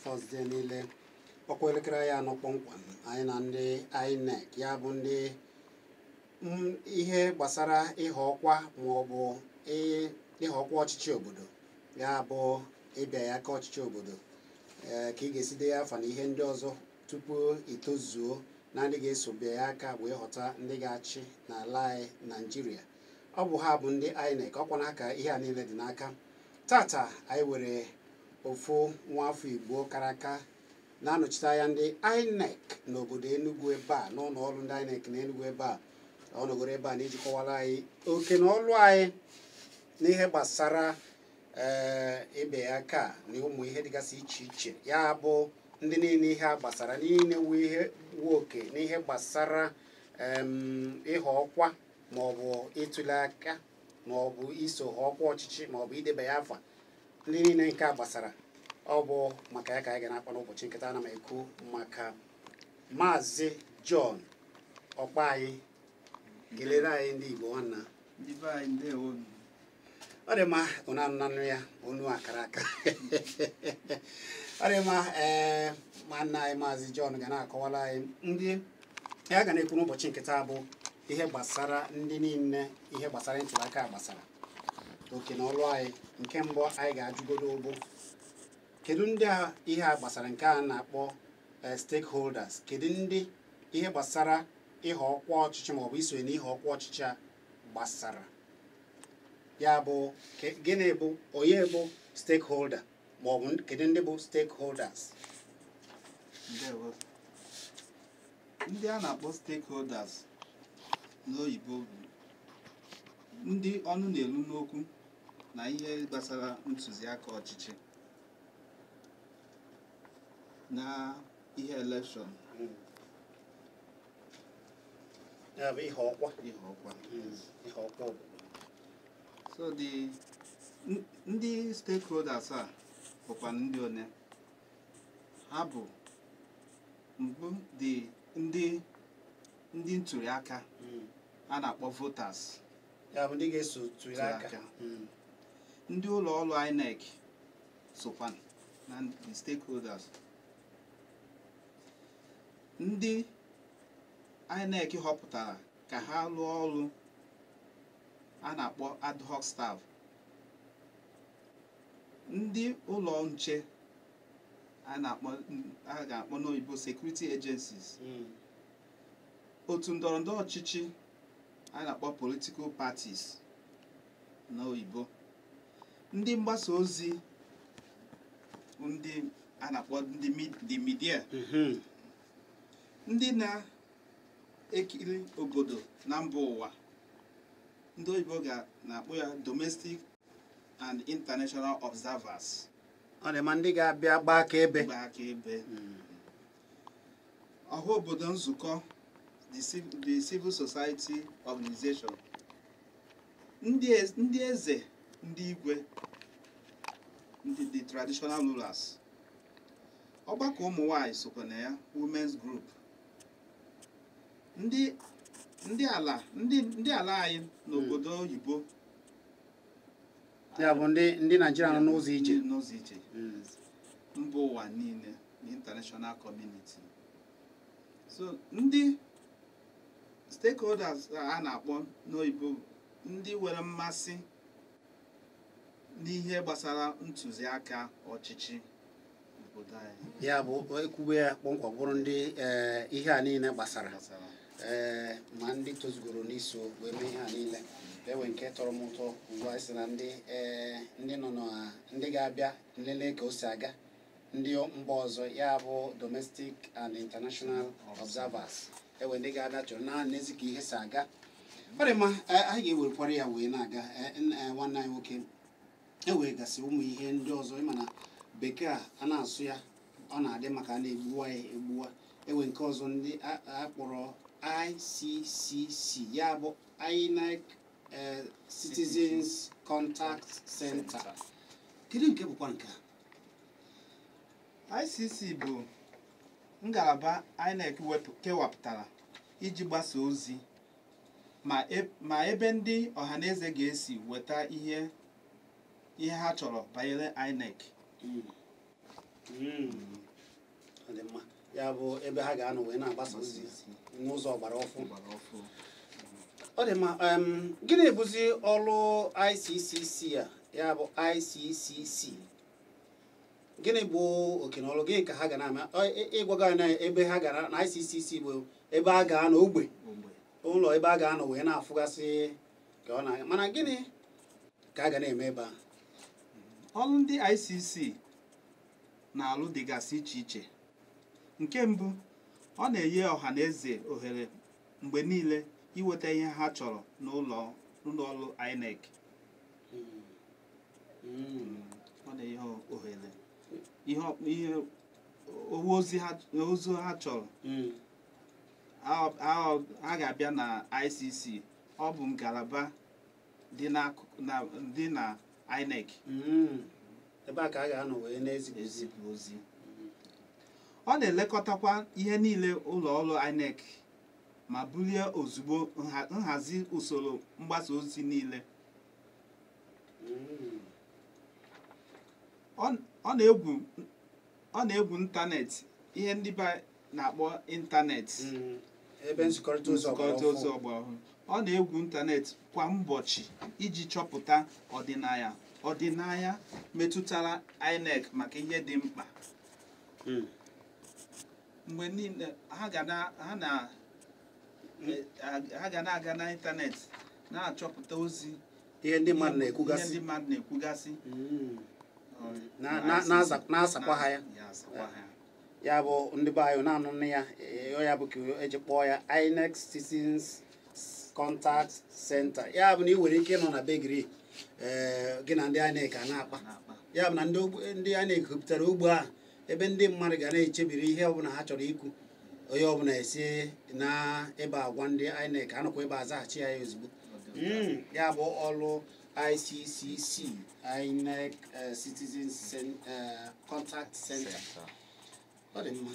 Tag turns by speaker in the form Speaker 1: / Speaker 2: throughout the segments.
Speaker 1: Thursday niile ọkwelekere ya nọ kpọmkwem anyị na ndị Inec ya bụ ndị ihe gbasara ihe ọkwa ma ọ bụ ihe ọkwa ọchịchị obodo ya bụ ịbịa ya ka ọchịchị obodo ka ị ga-esi dee afa na ihe ndị ọzọ tupu itozuo na ndị ga-eso bịa ya aka wee ghọta ndị ga-achị n'ala anyị Naịjirịa. Ọ bụ ha bụ ndị Inec ọkwa n'aka ihe a niile dị n'aka. Tata anyị were ofu nwafọ Igbo kara aka na-anọchite anya ndị Inec n'obodo Enugu ebe a n'ụlọ ọrụ ndị Inec na Enugu ebe a ọ nọgoro ebe a na-ejikọwara anyị oke na ọlụ anyị n'ihe gbasara ibe ya aka na ụmụ ihe dịgasị iche iche ya bụ ndị niile ihe a gbasara niile wu oke n'ihe gbasara ihe ọkwa maọbụ ịtụle aka maọbụ iso ọkwa ọchịchị maọbụ idebe ya afa ndị niile nke a gbasara ọ bụ maka ya ka anyị ga na-akpa n'ụbọchị nkịta. Ana m ekwu maka Maazị John ọkpa anyị kelere anyị ndị Igbo nwanna. Ọ dị mma ụnụ anụ ya onu akara aka ọ dị mma nwanna anyị Maazị John ga na-akọwara anyị ndị ya ga na-ekwu n'ụbọchị nkịta bụ ihe gbasara ndị niile ihe gbasara ntuli aka gbasara oke na ọlụ anyị. Nke mbụ anyị ga-ajụgodo ụbụ kedu ndị ihe a gbasara nke a na-akpọ stakeholders, kedu ndị ihe gbasara ihe ọkwa ọchịchị maọbụ isonye n'ihe ọkwa ọchịchị a gbasara ya bụ gịnị bụ onye bụ stakeholder maọbụ kedu ndị bụ stakeholders?
Speaker 2: Ndị a na-akpọ stakeholders n'oyibo bụ ndị ọnụ na-elu n'okwu na ihe gbasara ntụziaka ọchịchị na ihe election
Speaker 1: ya bụ ihe ọkwa
Speaker 2: obodo. So ndị stakeholders a bụkwa ndị one ha bụ mbụ ndị ntuli aka a na-akpọ voters
Speaker 1: ya bụ ndị ga-eso ntuli aka.
Speaker 2: Ndị ụlọ ọrụ INEC sokwa na the stakeholders. Ndị INEC họpụtara ka ha rụọ ọrụ a na-akpọ ad hoc staff. Ndị ụlọ nche a ga-akpọ n'oyibo security agencies. Otu ndọrọndọrọ ọchịchị a na-akpọ political parties n'oyibo. Ndị mgbasa ozi ndị a na-akpọ ndị media. Ndị na-ekiri obodo na mba ụwa ndị oyibo na-akpọ ya domestic and international observers.
Speaker 1: Ọ dị ma ndị ga-abịa gbaa akaebe.
Speaker 2: Ọha obodo nzukọ the civil society organization. Ndị eze ndị igwe the traditional rulers. Ọgbakọ ụmụ nwanyị sokwa na ya women's group. Ndị ala anyị n'obodo oyibo
Speaker 1: ya bụ ndị Naịjirịa nọ n'ụzọ ije
Speaker 2: mba ụwa niile the international community. So ndị stakeholders a na-akpọ n'oyibo ndị nwere mmasị n'ihe gbasara ntụziaka ọchịchị obodo anyị.
Speaker 1: Ya bụ ekwube ya kpọmkwem bụrụ ndị ihe a niile gbasara ma ndị tozugoro n'iso wee mee ihe a niile. Ewe nke tọrọ m ụtọ ugbu a sị na ndị nọ na ndị ga-abịa nlele ka o si aga ndị mba ọzọ ya bụ domestic and international observers. Ewe ndị ga-abịa chọrọ na n'ezi ka ihe si aga. Ọ dị mma anyị ga-ewerekwara ya wee na-aga nwanne anyị nwoke ewegasị ụmụ ihe ndị ọzọ ịma na bekee a na-asụ ya ọ na-adị maka a na-egbuwa ya egbuwa. Ewe nke ọzọ ndị akpọrọ ICCC ya bụ Inec Citizens Contact Center. Kedu nke bụkwa nke a?
Speaker 2: ICC bụ ngalaba INEC kewapụtara iji gbasa ozi ma ebe ndị ọhaneze ga-esi weta ihe ha chọrọ banyere INEC.
Speaker 1: Ọ dị mma. Ya bụ ebe ha ga-anọ wee na-agbasa ozi n'ụzọ ọgbara ọfụ. Ọ dị mma. Gịnị bụzi ọrụ ICCC a? Ya bụ ICCC. Gịnị bụ oke na ọrụ gịnị ka ha ga na-ama? Ịgwaga na ebe ha gara na ICCC bụ ebe a ga-anọ ogbe. Ụlọ ebe a ga-anọ wee na-afụgasị ka ọ na-aga. Mana gịnị ka a ga na-eme ebe a?
Speaker 2: Ọrụ ndị ICC na-alụ dịgasị iche iche. Nke mbụ, ọ na-enye ọhaneze ohere mgbe niile iweta ihe ha chọrọ n'ụlọ ọrụ INEC. Ọ na-enye ohere ihe ozi ha chọrọ. Ha ga-abịa na ICC. Ọ bụ ngalaba dị na INEC.
Speaker 1: Ebe a ka a ga-anọ wee na-ezipụ
Speaker 2: ozi. Ọ na-elekọtakwa ihe niile ụlọ ọrụ INEC ma bulie ozugbo nhazi usoro mgbasa ozi niile. Ọ na-egwu ịntanetị, ihe ndị na-akpọ ịntanetị,
Speaker 1: ebe nzikọrịta ozi ọgbara ọhụrụ.
Speaker 2: Ọ na-egwu ịntanetị kwa ụbọchị iji chọpụta ọdịnaya metụtara INEC maka ihe dị mkpa. Mgbe niile ha ga na-aga n'ịntanetị na-achọpụta ozi
Speaker 1: ihe ndị mmadụ
Speaker 2: na-ekwugasị,
Speaker 1: na-asakwa ha ya. Ya bụ ndị be anyị na-anụ nne ya, ya bụ ka eji kpọọ ya INEC Citizens Contact Center. Ya bụ na ị nwere ike ịnọ na begiri gị na ndị INEC a na-akpa. Ya bụ na ndị INEC hụpụtara ogbe a ebe ndị mmadụ ga na-echebiri ihe ọbụla ha chọrọ ikwu. Onye ọbụla esi na ebe agwa ndị INEC anọkwa ebe a zaghachi ya ozugbo. Ya bụ ọrụ ICCC, INEC Citizens Contact Center. Ọ dị mma.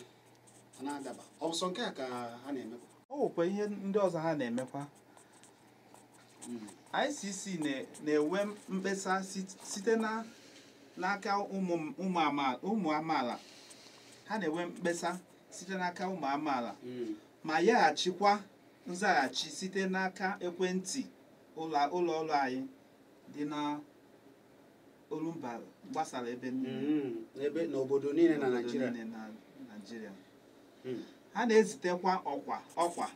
Speaker 1: Ọ na-adaba. Ọ bụ sọ nke a ka ha na-emekwa?
Speaker 2: Ọ bụkwa ihe ndị ọzọ ha na-emekwa. ICC na-enwe mkpesa site n'aka ụmụ amaala. Ha na-enwe mkpesa site n'aka ụmụ amaala ma yaghachikwa nzaghachi site n'aka ekwentị ụlọ ọrụ anyị dị na olumba gbasara ebe
Speaker 1: ebe n'obodo niile na
Speaker 2: Naịjirịa. Ha na-ezitekwa ọkwa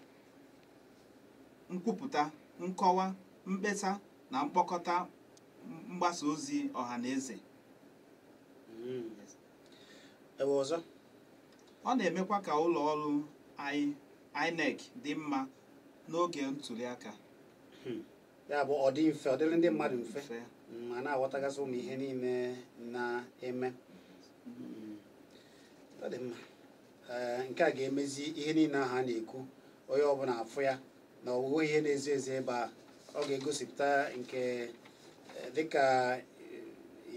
Speaker 2: nkwupụta, nkọwa, mkpesa na mkpokọta mgbasa ozi ọhaneze.
Speaker 1: Ebe ọzọ,
Speaker 2: ọ na-emekwa ka ụlọ ọrụ INEC dị mma n'oge ntuli aka.
Speaker 1: Ya bụ ọ dị mfe, ọ dịrị ndị mmadụ mfe ma na-aghọtagasị ụmụ ihe niile na-eme. Ọ dị mma. Nke a ga-emezi ihe niile ahụ a na-ekwu, onye ọbụla afụ ya na ọwụwe ihe na-ezo ezo ebe a. Ọ ga-egosipụta nke dịka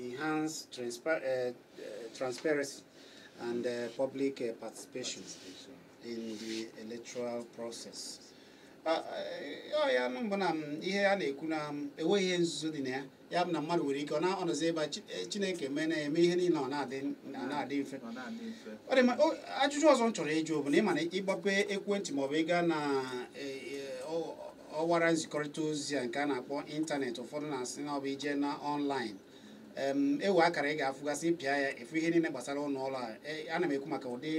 Speaker 1: enhanced transparency and public participation in the electoral process. Ya mbụ na ihe a na-ekwu na enweghị ihe nzuzo dị na ya. Ya bụ na mmadụ nwere ike ọ nọzi ebe Chineke na-eme ihe niile ọ na-adị mfe. Ọ dị mma. Ajụjụ ọzọ m chọrọ ịjụ bụ na ịma na ịgbape ekwentị maọbụ ịga na ọwara nzikọrịta ozi a nke a na-akpọ ịntanetị, ụfọdụ na-asị na ọ bụ ije na ọnlaịn. Ewe akara ị ga-afụgasị ịpịa ya efu ihe niile gbasara ụlọ ọrụ a. Ana m ekwu maka ụdị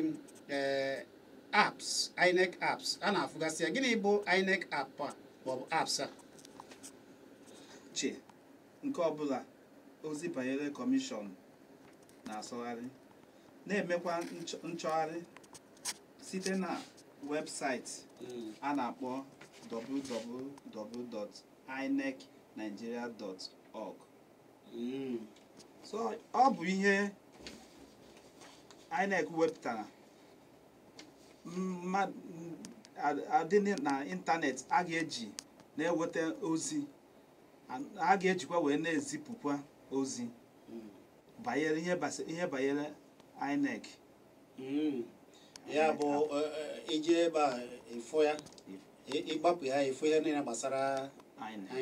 Speaker 1: apps, INEC apps a na-afụgasị ya. Gịnị bụ INEC app a maọbụ apps a?
Speaker 2: Nke ọbụla ozi banyere kọmishọn na-asọgharị na-emekwa nchọgharị site na webụsaịtị a na-akpọ www.inecnigeria.org. So ọ bụ ihe INEC wepụtara adị na ịntanetị a ga-eji na-eweta ozi a ga-ejikwa wee na-ezipụkwa ozi banyere ihe banyere INEC.
Speaker 1: Ya bụ ije ebe a ifo ya ịgbapụ ya ifo ihe niile gbasara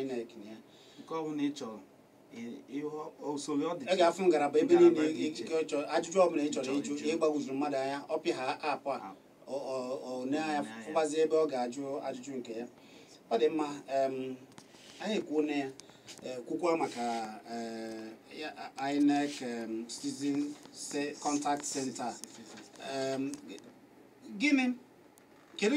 Speaker 1: INEC ya
Speaker 2: nke ọ bụla ị chọrọ usoro ọ dị
Speaker 1: ị ga-afụ ngalaba ebe niile ajụjụ ọbụla ị chọrọ ịjụ ịgbagwujuru mmadụ anya ọpị ha apụ a one anya fụbazi ebe ọ ga-ajụ ajụjụ nke ya ọ dị mma anyị ekwuo na ya kwukwa maka INEC Citizen Contact Center gịnị kedu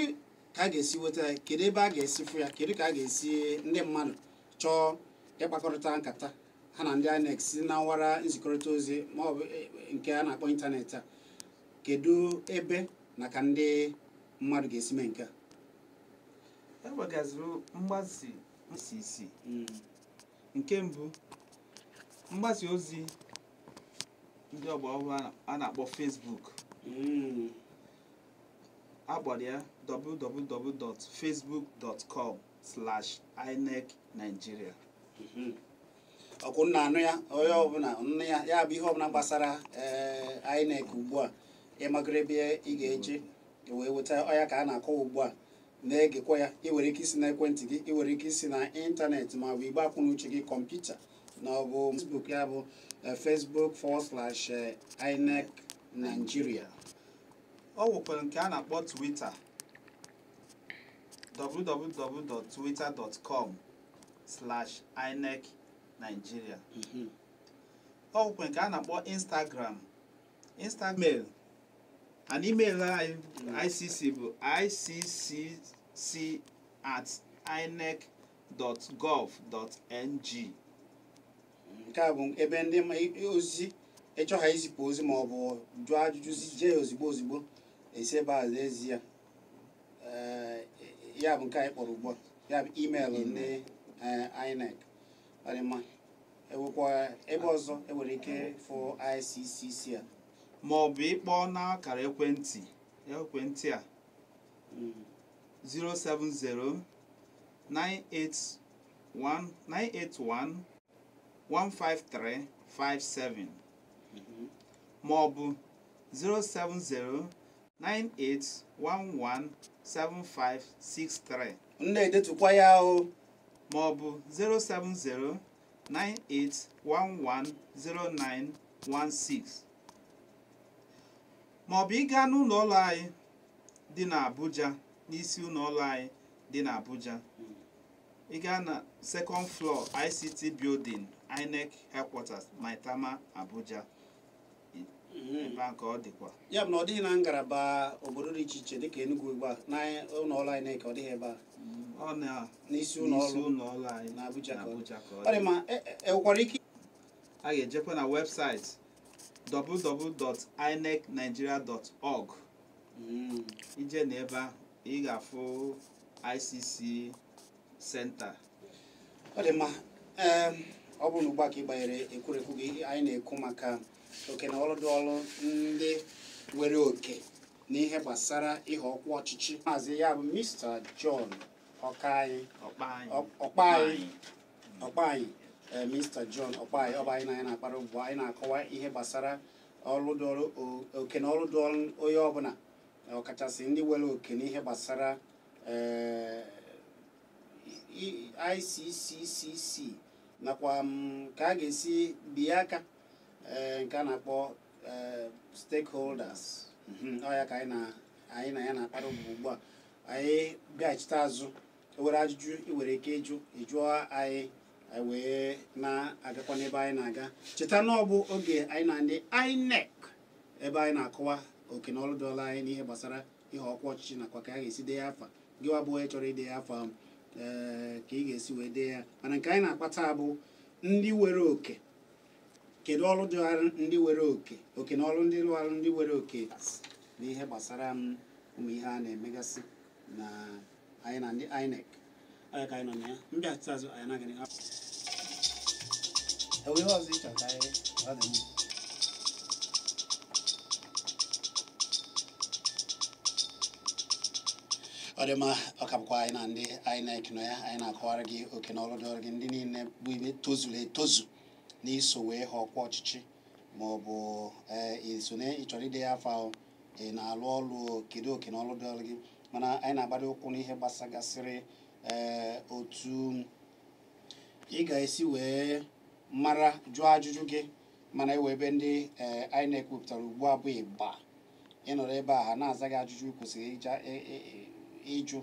Speaker 1: ka a ga-esi weta ya kedu ebe a ga-esi fụ ya kedu ka a ga-esi ndị mmadụ chọọ ịkpakọrịta nkata ha na ndị INEC si na nwara nzikọrịta ozi ma ọ bụ nke a na-akpọ ịntanetị a kedu ebe na ka ndị mmadụ ga-esi mee nke a
Speaker 2: ewegaziri mgbasa Iccc nke mbụ mgbasa ozi ndị ọgbọ ọhụrụ a na-akpọ Facebook akpọrọ ya www.facebook.com/INEC-Nigeria.
Speaker 1: ọkwụ nna anụ ya onye ọbụla nne ya bụ ihe ọbụla gbasara INEC ugbu a ịmagoro ebe ị ga-eje wee weta ọya ka a na-akọwa ugbu a na-egekwa ya iwere ike isi na ekwentị gị iwere ike isi na ịntanetị ma ọ bụ igbe akwụna uche gị kọmputa na ọ bụ Facebook ya bụ Facebook/INEC-Nigeria.
Speaker 2: ọ nwekwara nke a na-akpọ Twitter www.twitter.com/INEC-Nigeria. ọ nwekwara nke a na-akpọ Instagram mail and email anyị ICC bụ icc@inec.gov.ng.
Speaker 1: nke a bụ ebe ndị ozi ịchọ ha izipụ ozi ma ọ bụ jụọ ajụjụ jee ozigbo esi ebe a ezi ya ya bụ nke anyị kpọrọ ugbu a ya bụ email ndị INEC ọ dị mma ewekwa ebe ọzọ enwere ike fụ ICCC a
Speaker 2: ma ọ bụ ịkpọ n'akara ekwentị a 070-981-15357 ma ọ bụ 070-9811-7563
Speaker 1: na-edetukwa ya o
Speaker 2: ma ọ bụ 070-9811-0916 ma ọ bụ ịga n'ụlọ ọrụ anyị dị n'Abuja n'isi ụlọ ọrụ anyị dị n'Abuja ịga na second floor ICT building INEC headquarters Maitama Abuja ebe a ka ọ dịkwa
Speaker 1: ya bụ na ọ dịghị na ngalaba obodo dị iche iche dịka Enugu ugbu a na ụlọ ọrụ INEC ọ dịghị ebe a
Speaker 2: ọ na
Speaker 1: n'isi ụlọ ọrụ
Speaker 2: anyị
Speaker 1: n'Abuja ka
Speaker 2: ọ
Speaker 1: ọ dị ma enwekwara ike
Speaker 2: a ga-ejekwa na webụsaịtị www.inecnigeria.org ije na ebe ahụ ị ga-afụ ICC Center.
Speaker 1: ọ dị mma ọ bụrụ na ugbu a ka ị banyere ekwurekwu gị anyị na-ekwu maka oke na ọrụ dị ọrụ ndị nwere oke n'ihe gbasara ihe ọkwa ọchịchị maazị ya bụ Mr. John Ọkpanyị Mr. John Ọkpanyị ọ bụ anyị na anyị na-akpara ugbu anyị na-akọwa ihe gbasara ọrụ dị ọrụ oke na ọrụ dị ọrụ onye ọbụla ọkachasị ndị nwere oke n'ihe gbasara ICCC nakwa ka a ga-esi bie aka nke a na-akpọ stakeholders ọ ya ka anyị na ya na-akpara ugbu a anyị bịachite azụ ewere ajụjụ iwere ike ịjụọ anyị wee na-agakwa n'ebe anyị na-aga cheta na ọ bụ oge anyị na ndị INEC ebe anyị na-akọwa oke na ọrụ dọla anyị n'ihe gbasara ihe ọkwa ọchịchị nakwa ka a ga-esi dee ya afa gị wa bụ onye chọrọ ide ya afa ka ị ga-esi wee dee ya mana nke anyị na-akpata bụ ndị were oke kedu ọrụ dịghara ndị were oke na ọrụ ndị rụrụ ndị were oke n'ihe gbasara ụmụ ihe a na-emegasị na anyị na ndị INEC anyị ka anyị nọ na ya mbịa azụ anyị na-agaghị enwe ihe ọzọ ịchọ ka anyị ọ dị mma ọ dị mma ọ kapụkwa anyị na ndị Inec nọ ya anyị na-akọwara gị oke na ọrụ dị ọrụ gị ndị niile bụ ibe tozuru etozu n'iso wee ha ọkwa ọchịchị ma ọ bụ iso na ịchọrọ ide ya afọ ahụ ị na-alụ ọrụ kedu oke na ọrụ dị ọrụ gị mana anyị na-agbado ụkwụ n'ihe gbasagasịrị otu ị ga-esi wee mara jụọ ajụjụ gị mana ewe ebe ndị INEC wepụtara ugbu a bụ ịgba ịnọrọ ebe a ha na-aza gị ajụjụ kwesịrị ịjụ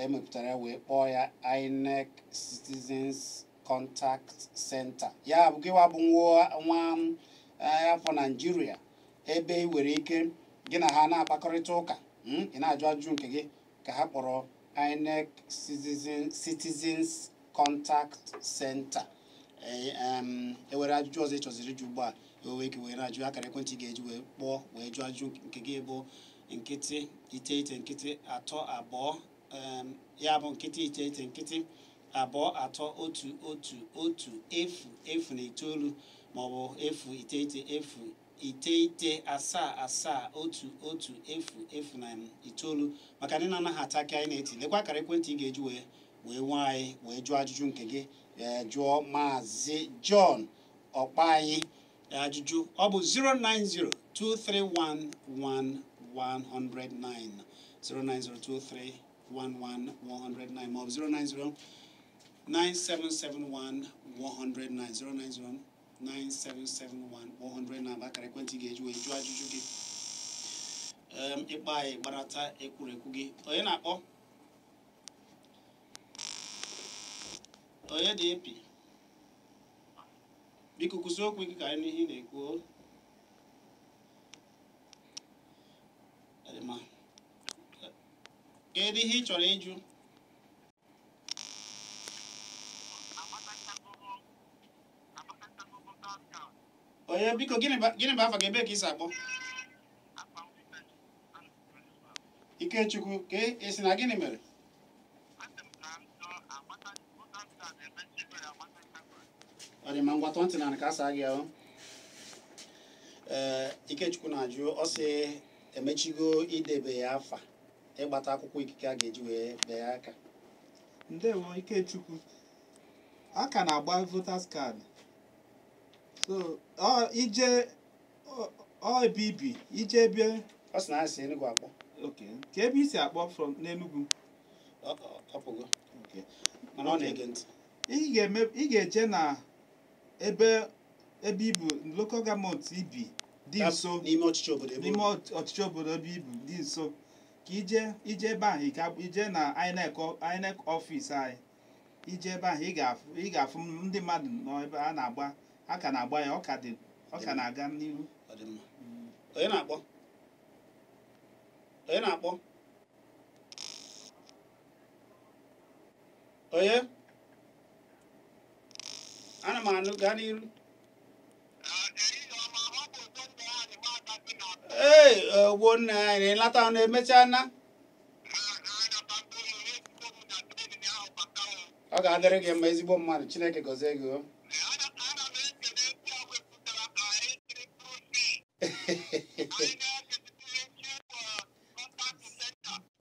Speaker 1: emepụtara wee kpọọ ya INEC Citizens Contact Center ya bụ gịwa bụ nwa afọ Naijiria ebe ị nwere ike gị na ha na-akpakọrịta ụka ị na-ajụ ajụjụ nke gị ka ha kpọrọ INEC Citizens Contact Center ewere ajụjụ ọzọ ị chọziri ịjụ ugbu a ewe ike wee na-ajụ akara ekwentị ga-eji wee kpọọ wee jụọ ajụjụ nke gị bụ nkịtị 9 ya bụ nkịtị 9 2311109 maọbụ 099771109 maka ndị na-anaghị ata aka anyị na-eti lekwa akara ekwentị ị ga-eji wee nwa anyị wee jụọ ajụjụ nke gị jụọ Maazị John ọkpa anyị ajụjụ ọ bụ 09023111109 09023111109 maọbụ 09097711090 09097711090 akara ekwentị ga-eji wee jụọ ajụjụ gị ịkpa anyị gbarata ekwurekwu gị onye na-akpọ onye dị epi biko kwụsị okwu gị ka anyị n'ihe na-ekwu kedu ihe ị chọrọ ịjụ onye biko gịnị bụ afa gị ebe ka ị si akpọ Ikechukwu ka esi na gịnị mere ọ dị ma ngwatọ ntị na ka asa gị ahụ Ikechukwu na-ajụ ọ sị emechigo idebe ya afa ịgbata akwụkwọ ikike a ga-eji wee bee aka
Speaker 2: ndewo Ikechukwu aka na-agba voters card so ije ebe ibi ije ebe
Speaker 1: ọ sị na asị Enugu akpọ
Speaker 2: okay ka ebe isi akpọ from n'Enugu
Speaker 1: ọpụgo okay mana ọ na-ege ntị
Speaker 2: ị ga-eje na ebe ibu local government ibi dị nso
Speaker 1: n'ime ọchịchị
Speaker 2: obodo ebe ibu dị nso ka ije ebe ahụ ije na INEC office anyị ije ebe ahụ ị ga-afụ ndị mmadụ nọ ebe a na-agba aka na-agba ya ọ ka na-aga n'ihu
Speaker 1: onye na-akpọ onye ana m anụ gaa n'iru ogbo nna anyị na-elata ọ na-emecha na ọ ga-adịrị gị mma ezigbo mmadụ Chineke gọzie gị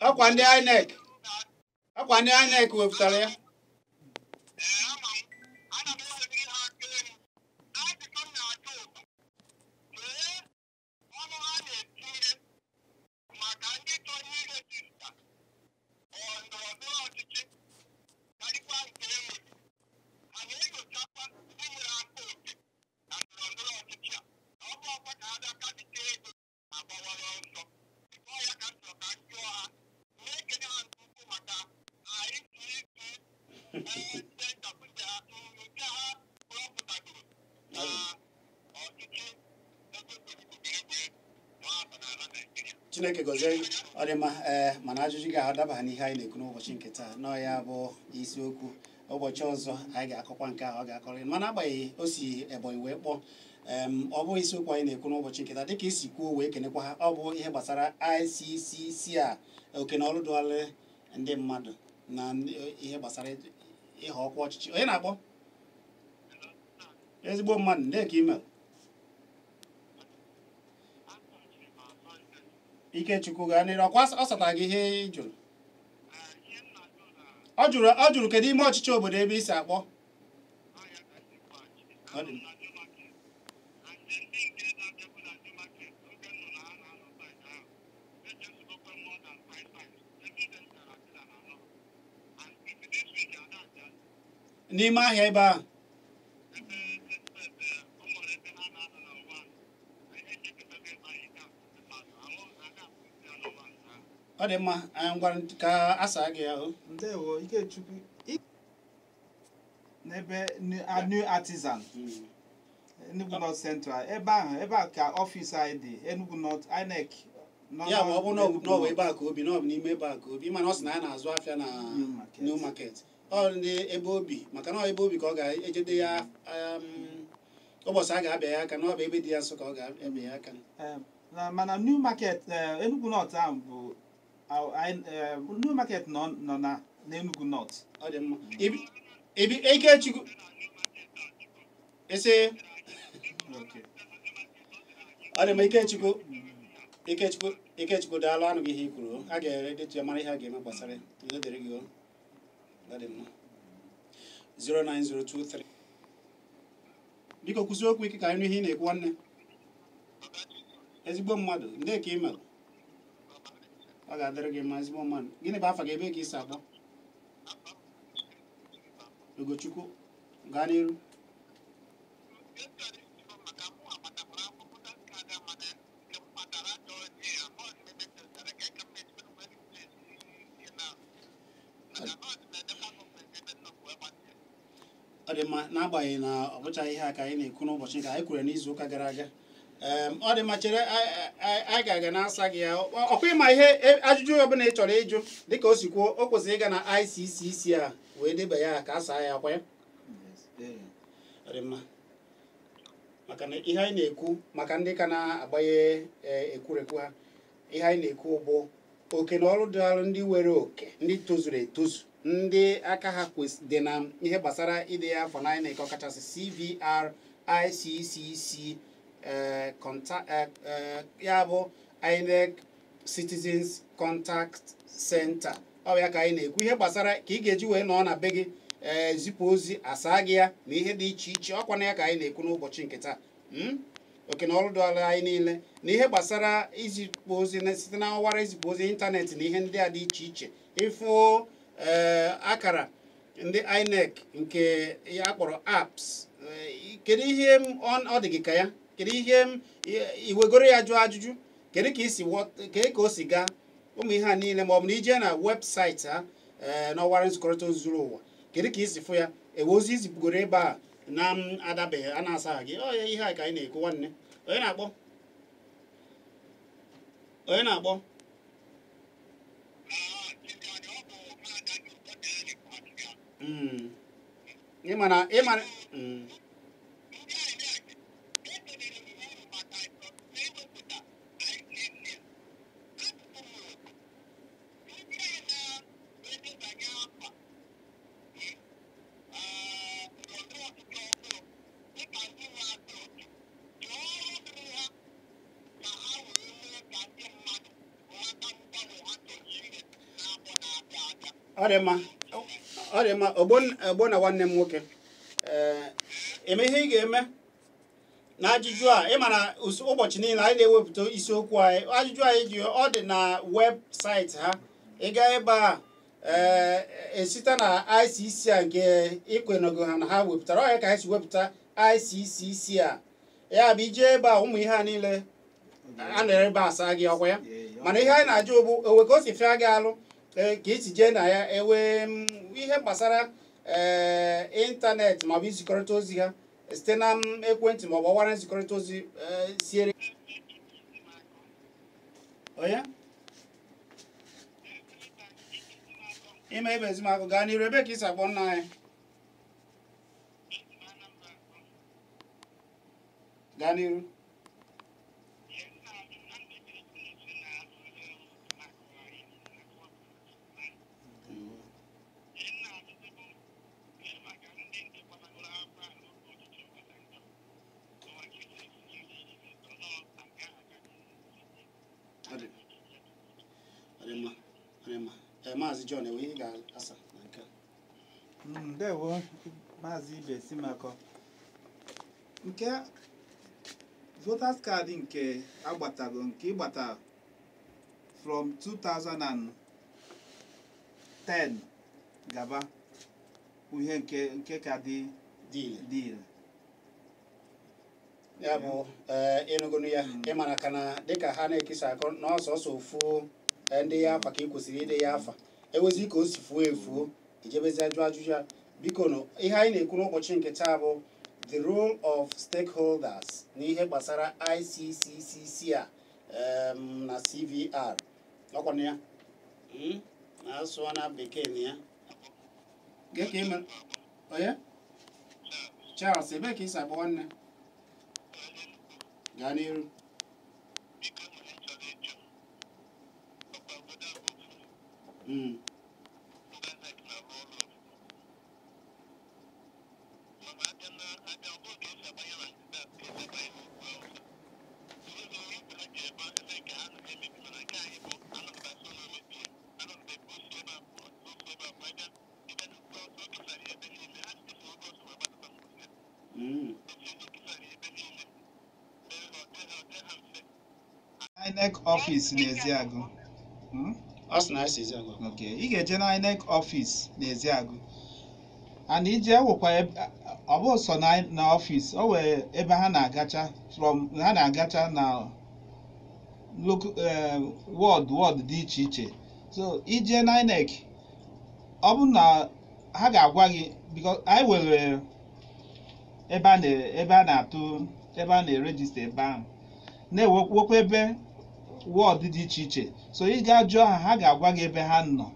Speaker 1: ọkwa ndị INEC wepụtara ya Chineke gọzie ọ dị mma mana ajụjụ ga-adaba n'ihe anyị na-ekwu n'ụbọchị nke taa nọ ya bụ isiokwu ụbọchị ọzọ anyị ga-akọkwa nke ahụ ọ ga-akọrọ mana agbanyeghị o si Ebonyi wee kpọọ ọ bụ isiokwu anyị na-ekwu n'ụbọchị nke taa dịka isi kwuo wee kenekwa ha ọ bụ ihe gbasara ICCC a oke na ọrụ dụọrọ ndị mmadụ na ihe gbasara ihe ọkwa ọchịchị onye na-akpọ ezigbo mmadụ ndị ka email Ikechukwu gaa n'iru ọkwa ọ satara gị ihe ị jụrụ ọ jụrụ kedu ime ọchịchị obodo ebe isi akpọ n'ime ahịa ebe ahụ ọ dị mma anyị ngwara ka asa gị ahụ
Speaker 2: ndewo Ikechukwu n'ebe New Artisan Enugu North Central ebe a ka ọfịs anyị dị Enugu North Inec
Speaker 1: ya ma ọ bụ n'ọwụ ebe a ka obi n'ọbụ n'ime ebe a ka obi mana ọ sị na anyị na-azụ afịa na New Market ọ ndị ebe obi maka na ebe obi ka ọ ga-ejede ya ụbọchị a ga-abịa ya aka na ọ bụ ebe dị ya nso ka ọ ga-abịa ya aka
Speaker 2: mana New Market Enugu North ahụ bụ New Market nọ na n'Enugu North.
Speaker 1: Ọ dị mma. Ikechukwu ese ọ dị mma Ikechukwu daalụ anụ gị ihe i kwuru a ga-edetu ya mara ihe a ga-eme gbasara ya udo dịrị gị ọ dị mma 09023 biko kwụsị okwu ike ka anyị nụ ihe ị na-ekwu nwanne ezigbo mmadụ ndị ka ị mere ọ ga-adịrị gị mma ezigbo mmadụ gịnị bụ afa gị ebe ka isi akpọ Ugochukwu gaa n'iru ọ dị mma n'agbanyeghị na ọ bụchaghị ihe a ka anyị na-ekwu n'ụbọchị nke anyị kwuru n'izu ụka gara aga ọ dị mma chere anyị ga-aga na-asa gị ya ọkwa ịma ihe ajụjụ ọbụla ị chọrọ ịjụ dịka o si kwuo o kwesịrị ịga na ICCC a wee deba ya ka a saa ya akwa ya ọ dị mma maka na ihe anyị na-ekwu maka ndị ka na-agbanye ekwurekwu ha ihe anyị na-ekwu bụ oke na ọrụ dịalụ ndị nwere oke ndị tozuru etozu ndị aka ha dị na ihe gbasara ide ya afọ na Inec ọkachasị CVR ICCC ya bụ Inec Citizens Contact Center ọ ya ka anyị na-ekwu ihe gbasara ka ị ga-eji wee nọ na be gị zipụ ozi asaa gị ya na ihe dị iche iche ọkwa na ya ka anyị na-ekwu n'ụbọchị nke taa oke na ọrụ dọla anyị niile na ihe gbasara izipụ ozi site na ọwara izipụ ozi ịntanetị na ihe ndị a dị iche iche ịfụ akara ndị INEC nke ya kpọrọ apps kedu ihe ọ dị gị ka ya kedu ihe iwegoro ya jụọ ajụjụ kedu ka o si gaa ụmụ ihe a niile ma ọ bụ na ije na webụsaịtị ha n'ọwara nzikọrịta ozi zuru ụwa kedu ka isi fụ ya ewe ozi izipụgoro ebe a na-adabeghị a na-asaghị gị ọ ihe a ka anyị na-ekwu nwanne onye na-akpọ ịmana ọ dị mma ogbo na nwanne m nwoke eme ihe ị ga-eme na ajụjụ a ịma na ụbọchị niile anyị na-ewepụta isiokwu anyị ajụjụ anyị ji ọ dị na webụsaịtị ha ịga ebe a esite na ICC a nke ikwenego ha na ha wepụtara ọ ya ka anyị si wepụta ICCC a ya bụ ije ebe a ụmụ ihe a niile a na ebe asa gị ọkwa ya mana ihe anyị na-ajụ bụ owe ka o si fịa gị alụ ka esi jee na ya ewe ihe gbasara ịntanetị maọbụ izikọrịta ozi ha site na ekwentị maọbụ ọwara nzikọrịta ozi siere onye ime ebe ezimagụ gaa n'iru ebe ka isi akpọ nna anyị gaa n'iru Maazị John enwe ihe ga-asa na nke
Speaker 2: Ndewo Maazị Ibesimakọ. Nke voters card nke agbatago nke ịgbata from 2010 gaba ihe nke ka dị deal.
Speaker 1: Ya bụ ịnụgụnụ ya ịmara ka na dịka ha na-ekesa akọ n'ọsọsọ ofu ndị ya afa ka ị kwesịrị ide ya afa ewezi ka o si fuo efuo ijebezi ajụ ajụjụ ya biko nụ ihe anyị na-ekwu n'ụbọchị nke taa bụ the role of stakeholders n'ihe gbasara ICCC a na CVR ọkwana ya na-asụọ na bekee na ya geke ime onye Charles ebe ka isi agba nwanne gaa n'iru
Speaker 2: Inec office n'Eziagụ. Okay, ị ga-eje na Inec office n'Eziagụ. And ije wekwa ọ bụ sọ na office o wee ebe ha na-agacha na local ward dị iche iche. So ije na Inec ọ bụ na ha ga-agwa gị because anyị were ebe a na-register ebe ahụ na-ewekwa ebe ward dị iche iche. So ị ga-ajụ ha ga-agwa gị ebe ha nọ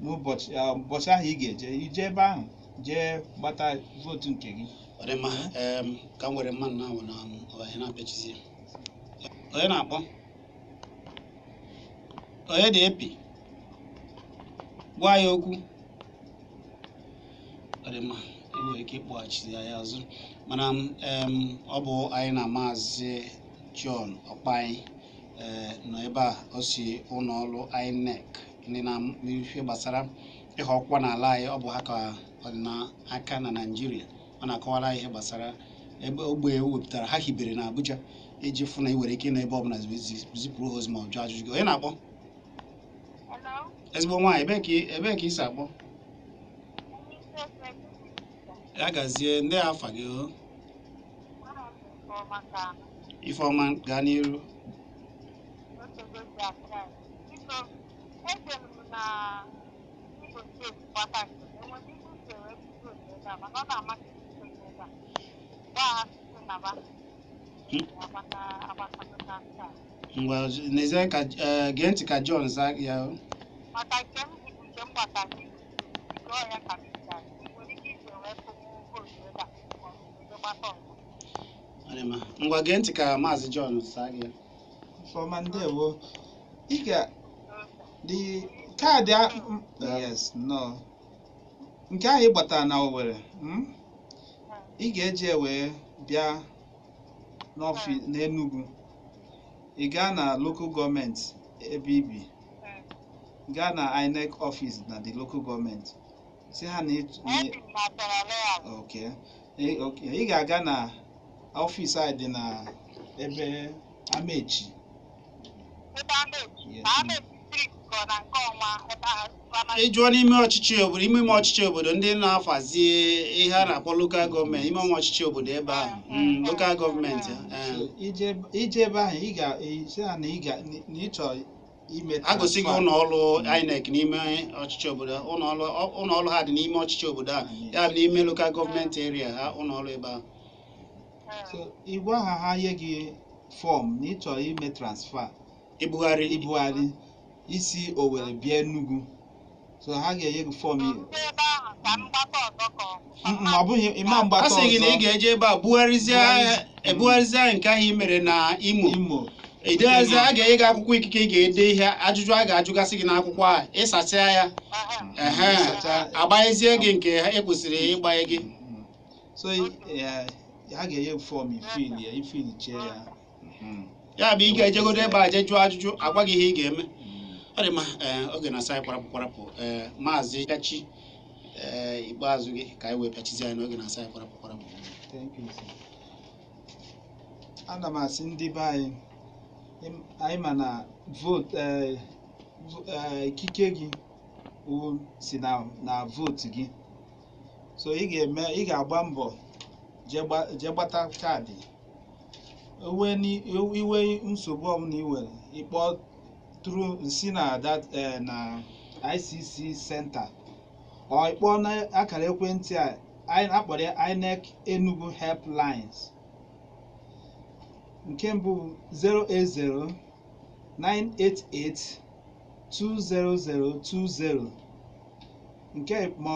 Speaker 2: n'ụbọchị ahụ ị ga-eje ije ebe ahụ jee gbata votu nke gị.
Speaker 1: Ọ dị mma ka m nwere mmanụ na na ọhịa na-apịachizi onye na-akpọ onye dị epi gwa ya okwu. Ọ dị mma enwere ike ịkpọghachi ya azụ mana ọ bụ anyị na Maazị John Ọkpanyị nọ ebe a o si ụlọ ọrụ INEC ndị na-ihe gbasara ihe ọkwa n'ala anyị. Ọ bụ ha ka ọ dị n'aka na Naịjirịa. Ọ na-akọwara ihe gbasara ebe ogbe wepụtara ha hibere na Abuja iji fụ na ị nwere ike na ebe ọbụla zipụrụ ha ozi ma ọ jụọ ajụjụ gị. Onye na-akpọ ezigbo nwaanyị ebee ka isi akpọ ya gazie ndị afa gị Ifeọma gaa n'iru. Ngwa n'ezie ka gee ntị ka John zaa ya. Ngwa gee ntị ka Maazị John zaa gị.
Speaker 2: Ifeọma ndewo. Ị ga the kaadị yes no nke ahụ ị gbatara na Owerri ị ga-eje wee bịa n'ọfịs n'Enugu. Ị gaa na local gọọmenti ebe ibi gaa na INEC office na the local gọọmenti si ha na okay ị ga-aga na ọfịs anyị dị na ebe Amechi. Ịjụọ n'ime ọchịchị obodo ndị na-afazi ihe a na-akpọ lokal gọọmenti ime ọchịchị obodo ebe ahụ lokal gọọmenti ije ebe ahụ ị ga-eche na ị chọrọ ime
Speaker 1: agosi gị ụlọ ọrụ INEC n'ime ọchịchị obodo. Ụlọ ọrụ ha dị n'ime ọchịchị obodo a ya bụ n'ime lokal gọọmenti area ha ụlọ ọrụ ebe ahụ.
Speaker 2: So igwe ha nye gị fọm na ị chọrọ ime transfer ibugharị isi Owerri bịa Enugu. So ha ga-enye gị fọm ọ bụghị ịma mgbata ọzọ.
Speaker 1: A sị gị na ị ga-eje ebe a ebugharịzie nke ahụ i mere na Imo ideezi a ga-enye gị akwụkwọ ikike ị ga-ede ihe ajụjụ a ga-ajụgasị gị n'akwụkwọ a ịsacha ya agbanyezie gị nke e kwesịrị ịgbanye gị.
Speaker 2: So ha ga-enye fọm ifilichie ya
Speaker 1: ya bụ ị ga-ejegodo ebe a je jụọ ajụjụ agwa gị ihe ị ga-eme. Ọ dị mma oge na-asa anyị kwarapụ Maazị Kachi ikpeazụ gị ka anyị wee pịachizi anyị n'oge na-asa anyị kwarapụ.
Speaker 2: Thank you, sir. Ana m asị ndị be anyị ma na vote ikike gị si na vote gị, so ị ga-agba mbọ jee gbata kaadị. Iwe nsogbu ọbụla i nwere ịkpọ si na ICC center ọ ịkpọ na akara ekwentị a akpọrọ ya Inec Enugu helplines. Nke mbụ 080-988-20020. Nke ma